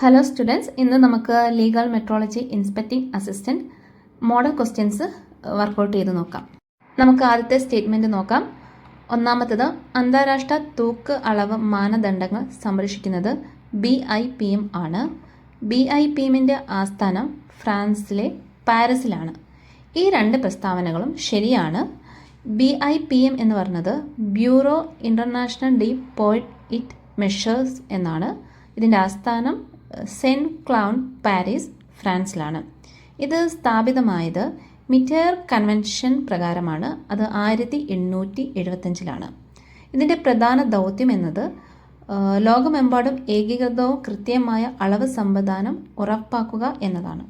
Hello students, ഇന്ന് നമുക്ക് legal metrology inspecting assistant model questions work out ചെയ്ത് നോക്കാം. നമുക്ക് ആദ്യത്തെ സ്റ്റേറ്റ്മെൻറ്റ് നോക്കാം. ഒന്നാമത്തേത്, അന്താരാഷ്ട്ര തൂക്ക് അളവ് മാനദണ്ഡങ്ങൾ സംരക്ഷിക്കുന്നത് BIPM ആണ്. BIPMൻ്റെ ആസ്ഥാനം ഫ്രാൻസിലെ പാരീസിലാണ്. ഈ രണ്ട് പ്രസ്താവനകളും ശരിയാണ്. BIPM എന്ന് പറയുന്നത് bureau international de poids et mesures എന്നാണ്. ഇതിൻ്റെ ആസ്ഥാനം സെൻറ്റ് ക്ലൗഡ്, പാരീസ്, ഫ്രാൻസിലാണ്. ഇത് സ്ഥാപിതമായത് മിറ്റേർ കൺവെൻഷൻ പ്രകാരമാണ്. അത് 1875 ഇതിൻ്റെ പ്രധാന ദൗത്യം എന്നത് ലോകമെമ്പാടും ഏകീകൃതവും കൃത്യമായ അളവ് സംവിധാനം ഉറപ്പാക്കുക എന്നതാണ്.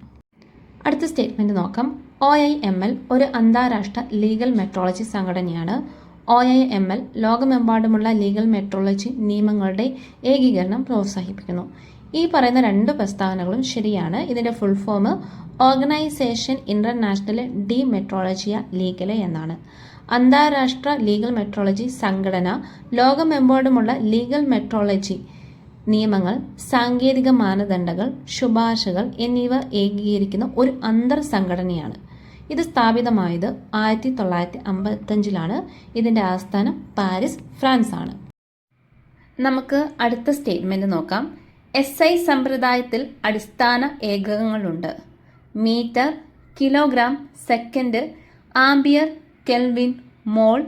അടുത്ത സ്റ്റേറ്റ്മെൻറ്റ് നോക്കാം. OIML ഒരു അന്താരാഷ്ട്ര ലീഗൽ മെട്രോളജി സംഘടനയാണ്. OIML ലോകമെമ്പാടുമുള്ള ലീഗൽ മെട്രോളജി നിയമങ്ങളുടെ ഏകീകരണം പ്രോത്സാഹിപ്പിക്കുന്നു. ഈ പറയുന്ന രണ്ട് പ്രസ്താവനകളും ശരിയാണ്. ഇതിൻ്റെ full form organisation internationale de metrologie legale എന്നാണ്. അന്താരാഷ്ട്ര ലീഗൽ മെട്രോളജി സംഘടന ലോകമെമ്പാടുമുള്ള ലീഗൽ മെട്രോളജി നിയമങ്ങൾ, സാങ്കേതിക മാനദണ്ഡങ്ങൾ, ശുപാർശകൾ എന്നിവ ഏകീകരിക്കുന്ന ഒരു അന്തർ സംഘടനയാണ്. ഇത് സ്ഥാപിതമായത് 1955 ഇതിൻ്റെ ആസ്ഥാനം പാരീസ്, ഫ്രാൻസ് ആണ്. നമുക്ക് അടുത്ത സ്റ്റേറ്റ്മെൻറ്റ് നോക്കാം. SI സമ്പ്രദായത്തിൽ അടിസ്ഥാന ഏകകങ്ങളുണ്ട്. Metre, kilogram, second, ampere, kelvin, mole,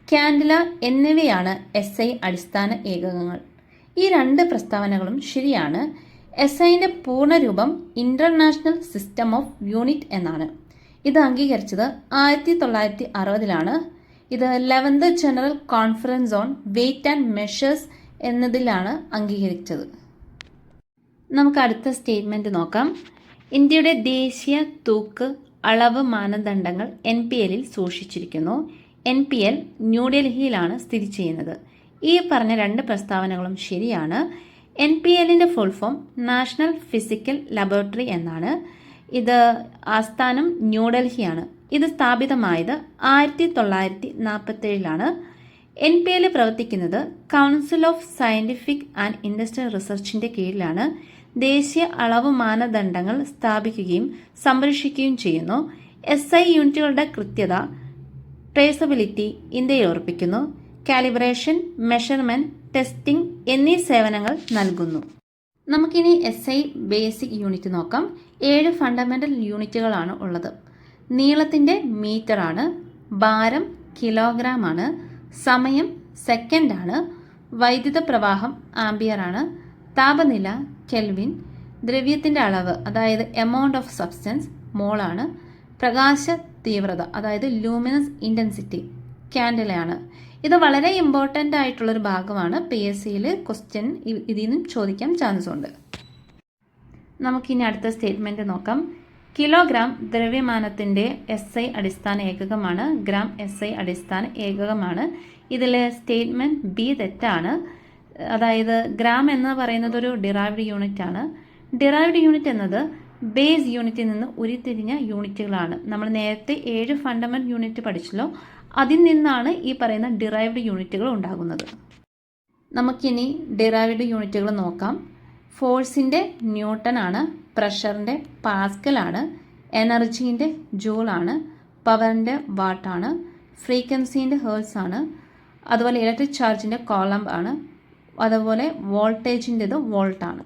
candela എന്നിവയാണ് SI അടിസ്ഥാന ഏകകങ്ങൾ. ഈ രണ്ട് പ്രസ്താവനകളും ശരിയാണ്. SIൻ്റെ പൂർണ്ണരൂപം ഇൻ്റർനാഷണൽ സിസ്റ്റം ഓഫ് യൂണിറ്റ് എന്നാണ്. ഇത് അംഗീകരിച്ചത് 1960 ഇത് 11th general conference on weight and measures എന്നതിലാണ് അംഗീകരിച്ചത്. നമുക്ക് അടുത്ത സ്റ്റേറ്റ്മെൻറ്റ് നോക്കാം. ഇന്ത്യയുടെ ദേശീയ തൂക്ക് അളവ് മാനദണ്ഡങ്ങൾ NPLൽ സൂക്ഷിച്ചിരിക്കുന്നു. NPL ന്യൂഡൽഹിയിലാണ് സ്ഥിതി ചെയ്യുന്നത്. ഈ പറഞ്ഞ രണ്ട് പ്രസ്താവനകളും ശരിയാണ്. NPLൻ്റെ full form national physical laboratory എന്നാണ്. ഇത് ആസ്ഥാനം ന്യൂഡൽഹിയാണ്. ഇത് സ്ഥാപിതമായത് 1947 NPL പ്രവർത്തിക്കുന്നത് council of scientific and industrial റിസർച്ചിൻ്റെ കീഴിലാണ്. ദേശീയ അളവ് മാനദണ്ഡങ്ങൾ സ്ഥാപിക്കുകയും സംരക്ഷിക്കുകയും ചെയ്യുന്നു. SI യൂണിറ്റുകളുടെ കൃത്യത, ട്രേസബിലിറ്റി ഇന്ത്യയിൽ ഉറപ്പിക്കുന്നു. കാലിബ്രേഷൻ, മെഷർമെൻറ്റ്, ടെസ്റ്റിംഗ് എന്നീ സേവനങ്ങൾ നൽകുന്നു. നമുക്കിനി SI ബേസിക് യൂണിറ്റ് നോക്കാം. 7 ഫണ്ടമെൻ്റൽ യൂണിറ്റുകളാണ് ഉള്ളത്. നീളത്തിൻ്റെ മീറ്ററാണ്, ഭാരം കിലോഗ്രാം ആണ്, സമയം സെക്കൻഡാണ്, വൈദ്യുത പ്രവാഹം ആംബിയറാണ്, താപനില കെൽവിൻ, ദ്രവ്യത്തിൻ്റെ അളവ് അതായത് എമൗണ്ട് ഓഫ് സബ്സ്റ്റൻസ് മോളാണ്, പ്രകാശ തീവ്രത അതായത് ലൂമിനസ് ഇൻറ്റൻസിറ്റി കാൻഡിലയാണ്. ഇത് വളരെ ഇമ്പോർട്ടൻ്റ് ആയിട്ടുള്ളൊരു ഭാഗമാണ്. PSCയിൽ ക്വസ്റ്റ്യൻ ഇതിൽ നിന്നും ചോദിക്കാൻ ചാൻസ് ഉണ്ട്. നമുക്കിനി അടുത്ത സ്റ്റേറ്റ്മെൻറ്റ് നോക്കാം. കിലോഗ്രാം ദ്രവ്യമാനത്തിൻ്റെ SI അടിസ്ഥാന ഏകകമാണ്. ഗ്രാം SI അടിസ്ഥാന ഏകകമാണ്. ഇതിലെ സ്റ്റേറ്റ്മെൻറ്റ് B തെറ്റാണ്. അതായത് ഗ്രാം എന്ന് പറയുന്നത് ഒരു ഡിറൈവ്ഡ് യൂണിറ്റ് ആണ്. ഡിറൈവ്ഡ് യൂണിറ്റ് എന്നത് ബേസ് യൂണിറ്റിൽ നിന്ന് ഉരുത്തിരിഞ്ഞ യൂണിറ്റുകളാണ്. നമ്മൾ നേരത്തെ 7 ഫണ്ടമെൻ്റൽ യൂണിറ്റ് പഠിച്ചല്ലോ, അതിൽ നിന്നാണ് ഈ പറയുന്ന ഡിറൈവ്ഡ് യൂണിറ്റുകൾ ഉണ്ടാകുന്നത്. നമുക്കിനി ഡിറൈവ്ഡ് യൂണിറ്റുകൾ നോക്കാം. ഫോഴ്സിൻ്റെ ന്യൂട്ടൺ ആണ്, പ്രഷറിൻ്റെ പാസ്കൽ ആണ്, എനർജീൻ്റെ ജൂൾ ആണ്, പവറിൻ്റെ വാട്ട് ആണ്, ഫ്രീക്വൻസീൻ്റെ ഹേർട്സ് ആണ്, അതുപോലെ ഇലക്ട്രിക് ചാർജിൻ്റെ കോളം ആണ്, അതുപോലെ വോൾട്ടേജിൻ്റെത് വോൾട്ട് ആണ്.